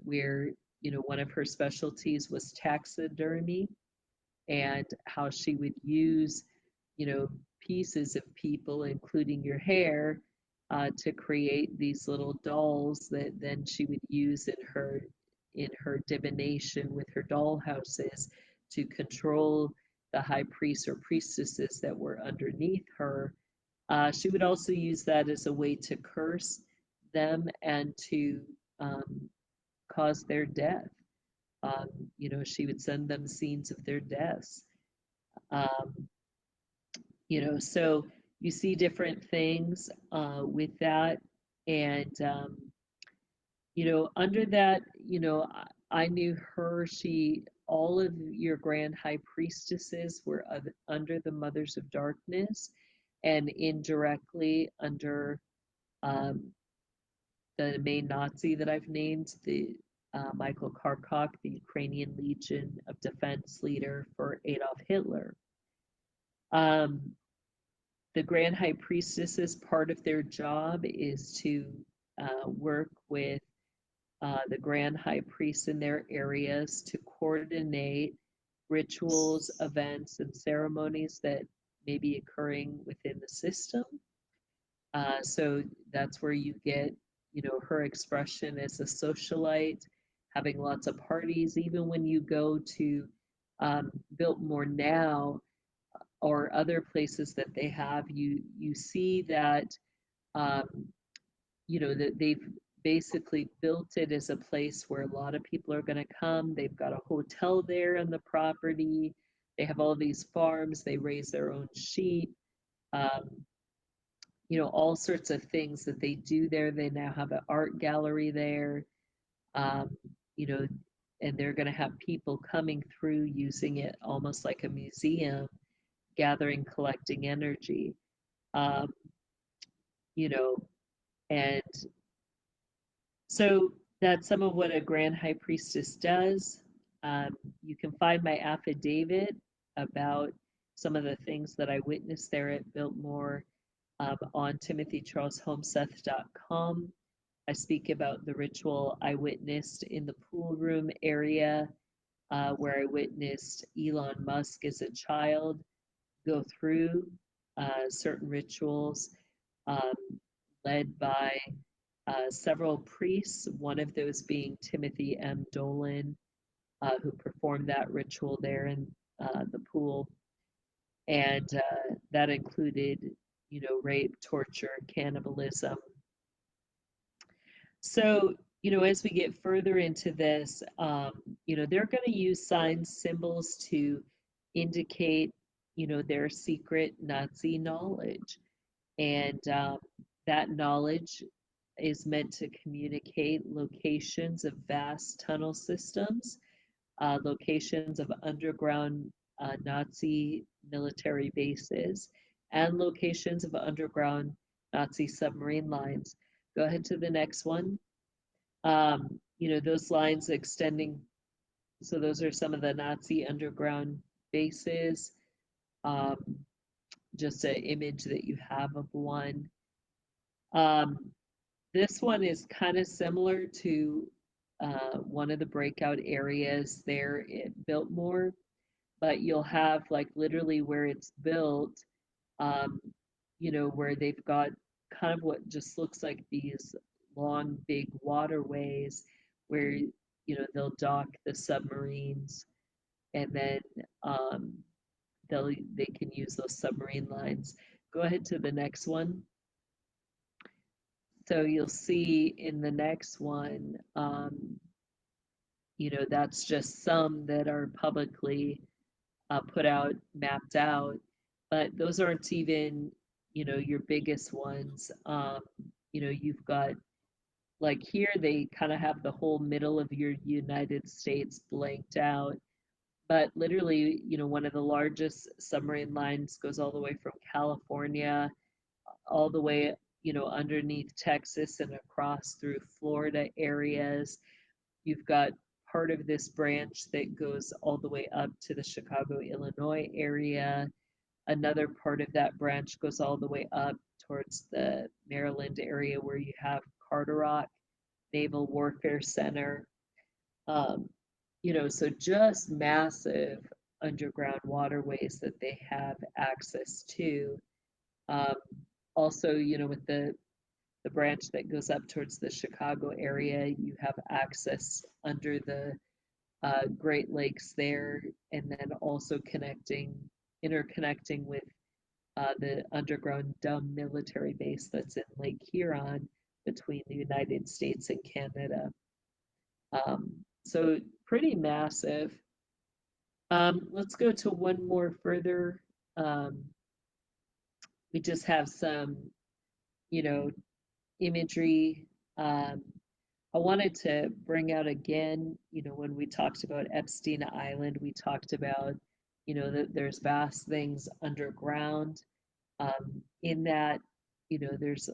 where, one of her specialties was taxidermy, and how she would use, pieces of people, including your hair, to create these little dolls that then she would use in her divination with her doll houses to control the high priests or priestesses that were underneath her. She would also use that as a way to curse them and to cause their death. She would send them scenes of their deaths. So you see different things with that. And, under that, I knew her, all of your Grand High Priestesses were under the Mothers of Darkness, and indirectly under the main Nazi that I've named, the Michael Karkok, the Ukrainian Legion of Defense leader for Adolf Hitler. The Grand High Priestesses, part of their job is to work with the Grand High Priests in their areas to coordinate rituals, events, and ceremonies that may be occurring within the system. So that's where you get, you know, her expression as a socialite, having lots of parties. Even when you go to Biltmore now or other places that they have, you see that, um, you know, that they've basically built it as a place where a lot of people are going to come. They've got a hotel there on the property. They have all these farms. They raise their own sheep. Um, you know, all sorts of things that they do there. They now have an art gallery there, um, you know, and they're going to have people coming through using it almost like a museum, gathering, collecting energy, um, you know, and so that's some of what a Grand High Priestess does. You can find my affidavit about some of the things that I witnessed there at Biltmore on timothycharleshomeseth.com. I speak about the ritual I witnessed in the pool room area where I witnessed Elon Musk as a child go through certain rituals um, led by several priests, one of those being Timothy M. Dolan, who performed that ritual there in the pool. And that included, you know, rape, torture, cannibalism. So, you know, as we get further into this, you know, they're going to use signs, symbols to indicate, you know, their secret Nazi knowledge. And that knowledge is meant to communicate locations of vast tunnel systems, locations of underground Nazi military bases, and locations of underground Nazi submarine lines. Go ahead to the next one. You know, those lines extending, so those are some of the Nazi underground bases. Just an image that you have of one. This one is kind of similar to one of the breakout areas there at Biltmore, but you'll have like literally where it's built, you know, where they've got kind of what just looks like these long, big waterways where, you know, they'll dock the submarines and then they can use those submarine lines. Go ahead to the next one. So you'll see in the next one, you know, that's just some that are publicly put out, mapped out, but those aren't even, you know, your biggest ones. You know, you've got, like here, they kind of have the whole middle of your United States blanked out, but literally, you know, one of the largest submarine lines goes all the way from California, all the way, you know, underneath Texas and across through Florida areas. You've got part of this branch that goes all the way up to the Chicago, Illinois area. Another part of that branch goes all the way up towards the Maryland area where you have Carderock Naval Warfare Center. You know, so just massive underground waterways that they have access to. Also, you know, with the branch that goes up towards the Chicago area, you have access under the Great Lakes there, and then also interconnecting with the underground dumb military base that's in Lake Huron between the United States and Canada. So pretty massive. Let's go to one more further. We just have some, you know, imagery. I wanted to bring out again, you know, when we talked about Epstein Island, we talked about, you know, that there's vast things underground. In that, you know, there's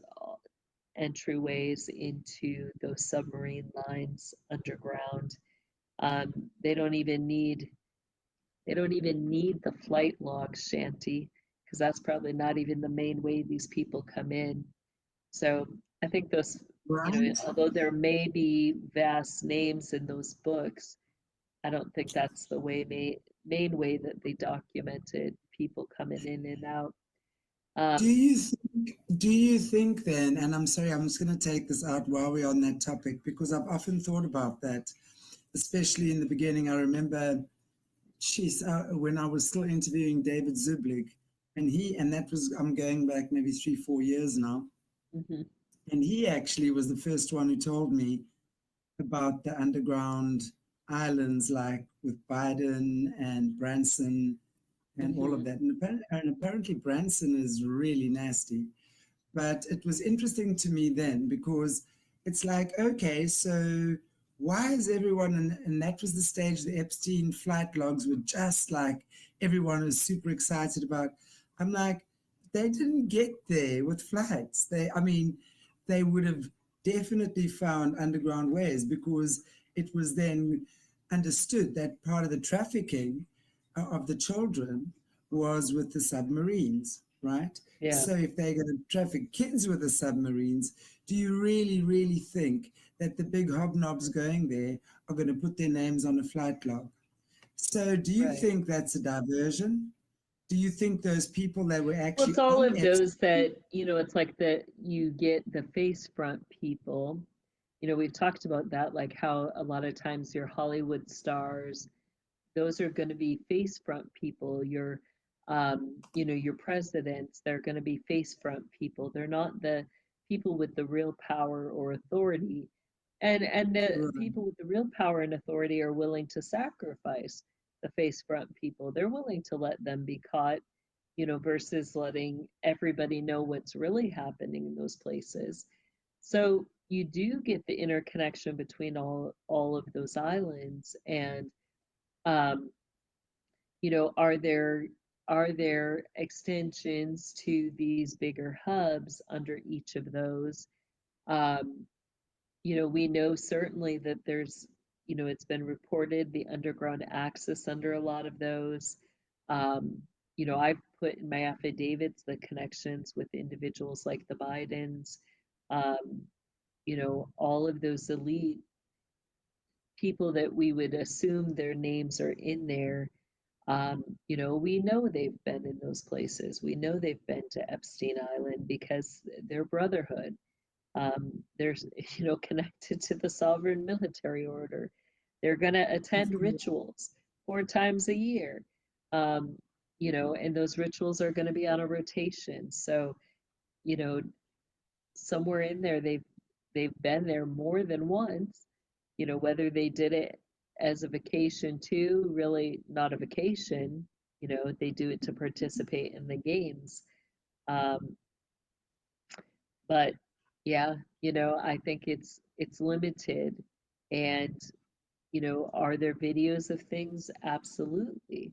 entryways into those submarine lines underground. They don't even need the flight logs, Chanti, because that's probably not even the main way these people come in. So I think those, you know, Right. although there may be vast names in those books, I don't think that's the main way that they documented people coming in and out. Do you think then, and I'm sorry, I'm just going to take this out while we're on that topic, because I've often thought about that, especially in the beginning. I remember when I was still interviewing David Zublik, and that was, I'm going back maybe 3-4 years now. Mm-hmm. And he actually was the first one who told me about the underground islands, like with Biden and Branson and all of that. And apparently Branson is really nasty. But it was interesting to me then, because it's like, okay, so why is everyone, and that was the stage the Epstein flight logs were just like, everyone was super excited about. I'm like, they didn't get there with flights. They would have definitely found underground ways, because it was then understood that part of the trafficking of the children was with the submarines, right? Yeah. So if they're going to traffic kids with the submarines, do you really, really think that the big hobnobs going there are going to put their names on a flight log? So do you think that's a diversion? Do you think those people that were actually... Well, it's all of those that, it's like you get the face front people. We've talked about that, like how a lot of times your Hollywood stars, those are going to be face front people. Your presidents, they're going to be face front people. They're not the people with the real power or authority. And the people with the real power and authority are willing to sacrifice the face front people. They're willing to let them be caught, versus letting everybody know what's really happening in those places. So you do get the interconnection between all of those islands. And are there extensions to these bigger hubs under each of those? We know certainly that there's, it's been reported the underground access under a lot of those. I've put in my affidavits the connections with individuals like the Bidens, all of those elite people that we would assume their names are in there. We know they've been in those places. We know they've been to Epstein Island because they're brotherhood. They're, connected to the sovereign military order. They're going to attend rituals 4 times a year, and those rituals are going to be on a rotation. So, somewhere in there, they've been there more than once. Whether they did it as a vacation too, really not a vacation. They do it to participate in the games. But yeah, I think it's limited. And are there videos of things? Absolutely.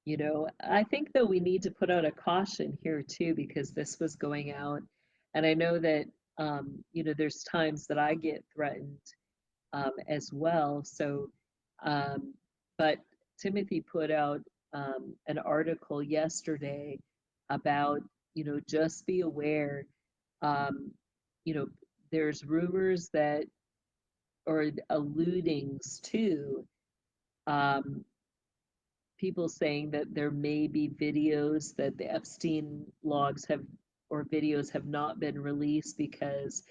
I think though we need to put out a caution here too, because this was going out, and I know that there's times that I get threatened as well. So, but Timothy put out an article yesterday about, just be aware, you know, there's rumors that, or alludings to, um, people saying that there may be videos that the Epstein logs have, or videos have not been released because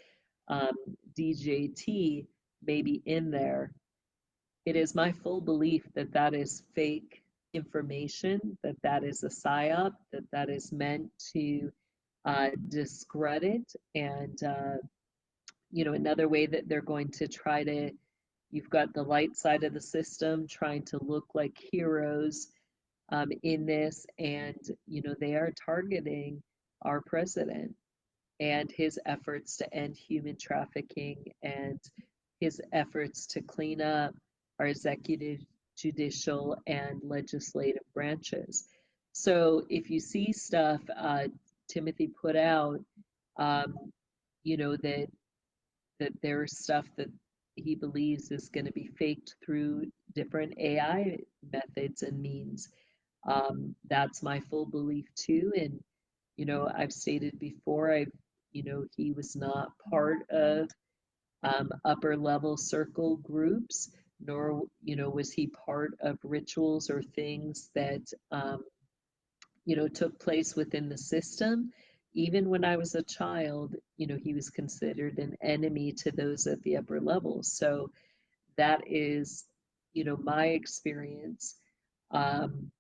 DJT may be in there. It is my full belief that that is fake information, that that is a psyop, that that is meant to discredit. And, another way that they're going to try to, you've got the light side of the system trying to look like heroes in this. And, they are targeting our president and his efforts to end human trafficking and his efforts to clean up our executive, judicial, and legislative branches. So if you see stuff Timothy put out, that there's stuff that he believes is going to be faked through different AI methods and means. That's my full belief too. And, I've stated before, he was not part of upper level circle groups, nor, was he part of rituals or things that, took place within the system. Even when I was a child, he was considered an enemy to those at the upper levels. So that is, my experience. And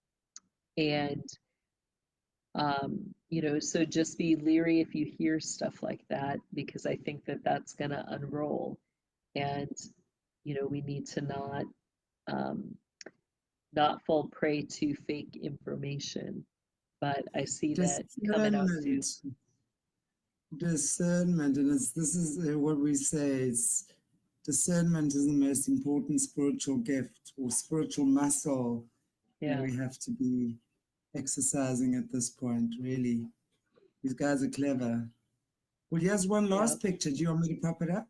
so just be leery if you hear stuff like that, because I think that that's going to unroll. And, we need to not fall prey to fake information. But I see that coming out too. Discernment, and this is what we say, it's discernment is the most important spiritual gift or spiritual muscle that we have to be exercising at this point, really. These guys are clever. Well, here's one last picture. Do you want me to pop it up?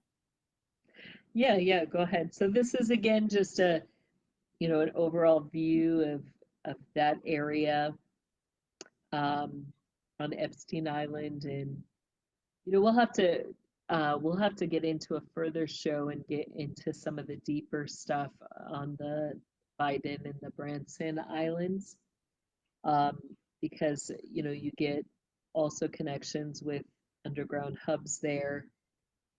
Yeah, go ahead. So this is, again, just an overall view of that area on Epstein Island. And, we'll have to get into a further show and get into some of the deeper stuff on the Biden and the Branson Islands. Because, you get also connections with underground hubs there.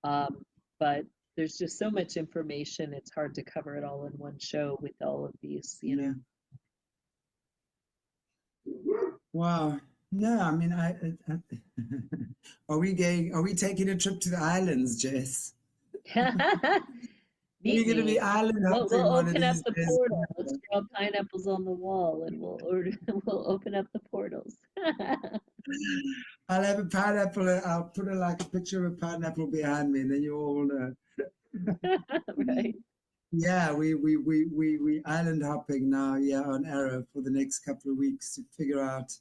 But there's just so much information, it's hard to cover it all in one show with all of these, Wow. No, I mean, are we taking a trip to the islands, Jess? Are you going to be island hopping? We'll open up the portal. Let's draw pineapples on the wall, and we'll open up the portals. I'll have a pineapple. I'll put a picture of a pineapple behind me, and then you all know. Right. Yeah, we island hopping now. Yeah, on Arrow for the next couple of weeks to figure out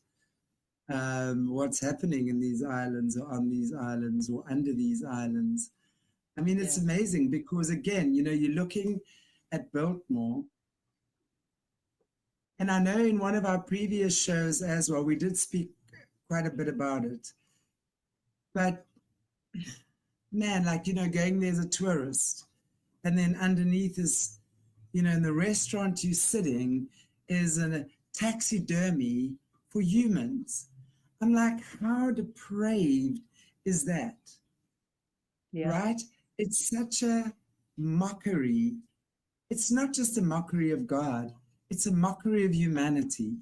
what's happening in these islands, or on these islands, or under these islands. I mean, it's amazing because, again, you're looking at Biltmore. And I know in one of our previous shows as well, we did speak quite a bit about it. But, man, going there as a tourist, and then underneath is, in the restaurant you're sitting is a taxidermy for humans. I'm like, how depraved is that? Yeah. Right? It's such a mockery. It's not just a mockery of God. It's a mockery of humanity.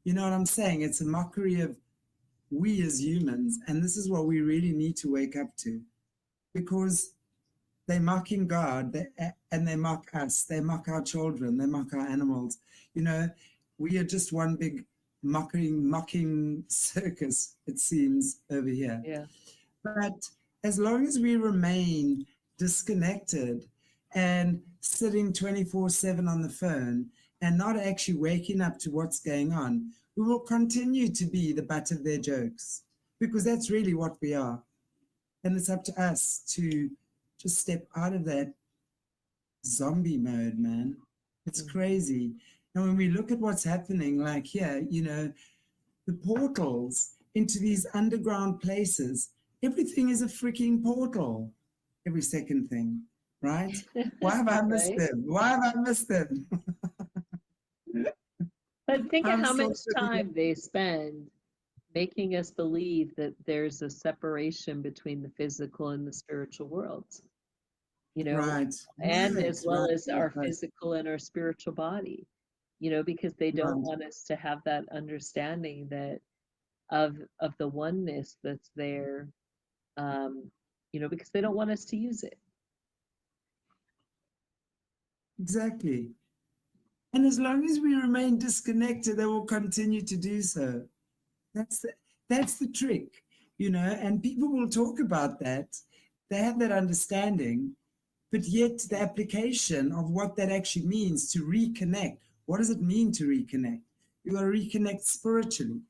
You know what I'm saying? It's a mockery of we as humans. And this is what we really need to wake up to. Because they're mocking God, and they mock us. They mock our children. They mock our animals. We are just one big mocking circus, it seems, over here. Yeah. But as long as we remain disconnected and sitting 24/7 on the phone and not actually waking up to what's going on, we will continue to be the butt of their jokes, because that's really what we are. And it's up to us to just step out of that zombie mode, man. It's crazy. And when we look at what's happening, like here, the portals into these underground places, everything is a freaking portal. Every second thing, right? Why have I missed them? Why have I missed them? But think of how much time they spend making us believe that there's a separation between the physical and the spiritual worlds, right. And right, as well right, as our right. physical and our spiritual body, because they don't want us to have that understanding that of the oneness that's there, because they don't want us to use it. Exactly. And as long as we remain disconnected, they will continue to do so. That's the trick, and people will talk about that. They have that understanding, but yet the application of what that actually means to reconnect. What does it mean to reconnect? You got to reconnect spiritually.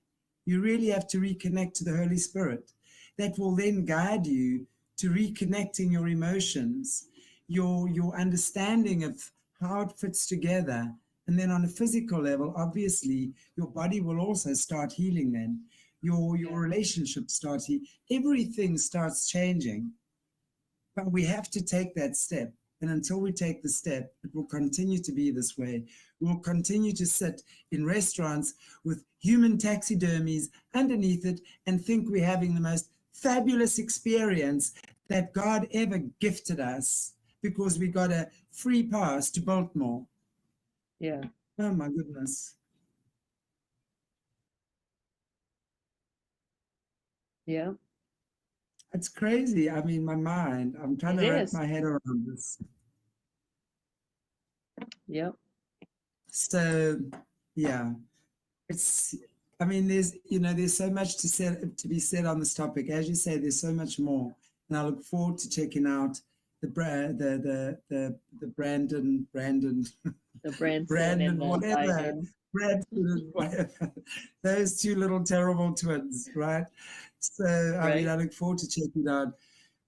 You really have to reconnect to the Holy Spirit. That will then guide you to reconnecting your emotions, your understanding of how it fits together. And then on a physical level, obviously, your body will also start healing then. Your relationships everything starts changing. But we have to take that step. And until we take the step, it will continue to be this way. We'll continue to sit in restaurants with human taxidermies underneath it and think we're having the most fabulous experience that God ever gifted us because we got a free pass to Baltimore. Yeah. Oh my goodness. Yeah. It's crazy. I mean, my mind, I'm trying to wrap is. my head around this. Yep. So, yeah, it's, I mean, there's so much to be said on this topic. As you say, there's so much more. And I look forward to checking out the Brandon, The Branson Brandon, and the whatever, Biden. Brandon, whatever, those two little terrible twins, right? So, I mean, Right. I look forward to checking out.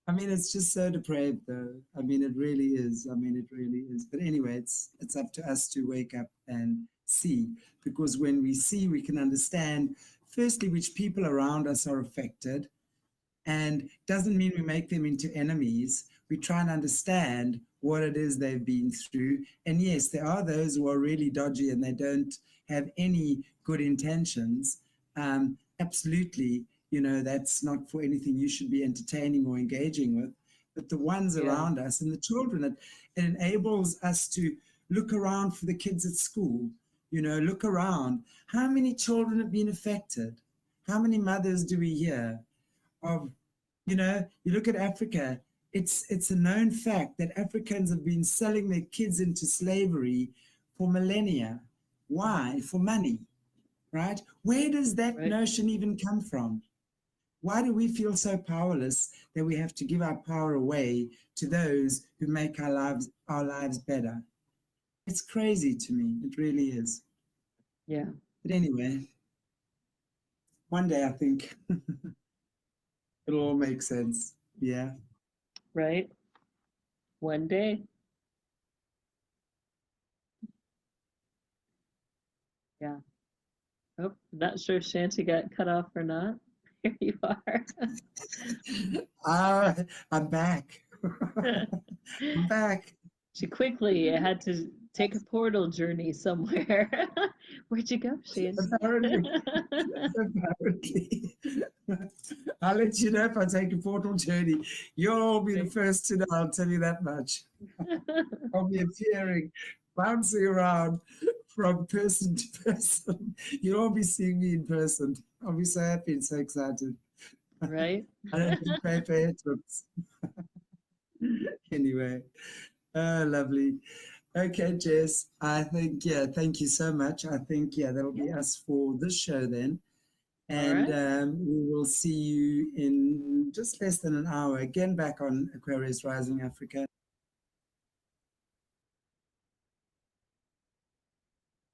I mean, it's just so depraved, though. I mean, it really is. I mean, it really is. But anyway, it's up to us to wake up and see, because when we see, we can understand, firstly, which people around us are affected, and doesn't mean we make them into enemies. We try and understand what it is they've been through. And yes, there are those who are really dodgy and they don't have any good intentions. Absolutely, that's not for anything you should be entertaining or engaging with. But the ones around us and the children, it enables us to look around for the kids at school, look around. How many children have been affected? How many mothers do we hear of, you look at Africa, it's a known fact that Africans have been selling their kids into slavery for millennia. Why? For money, right? Where does that notion even come from? Why do we feel so powerless that we have to give our power away to those who make our lives better? It's crazy to me. It really is. Yeah. But anyway, one day I think it'll all make sense. Yeah. Right. One day. Yeah. Oh, not sure if Chanti got cut off or not. Here you are. I'm back. I'm back. She quickly had to take a portal journey somewhere. Where'd you go, Chanti? Apparently. I'll let you know if I take a portal journey. You'll all be the first to know, I'll tell you that much. I'll be appearing, bouncing around from person to person. You'll all be seeing me in person. I'll be so happy and so excited. Right? I don't need to pay for head trips. Anyway, lovely. Okay, Jess, I think, thank you so much. I think, that'll be us for this show then. And we will see you in just less than an hour again back on Aquarius Rising Africa.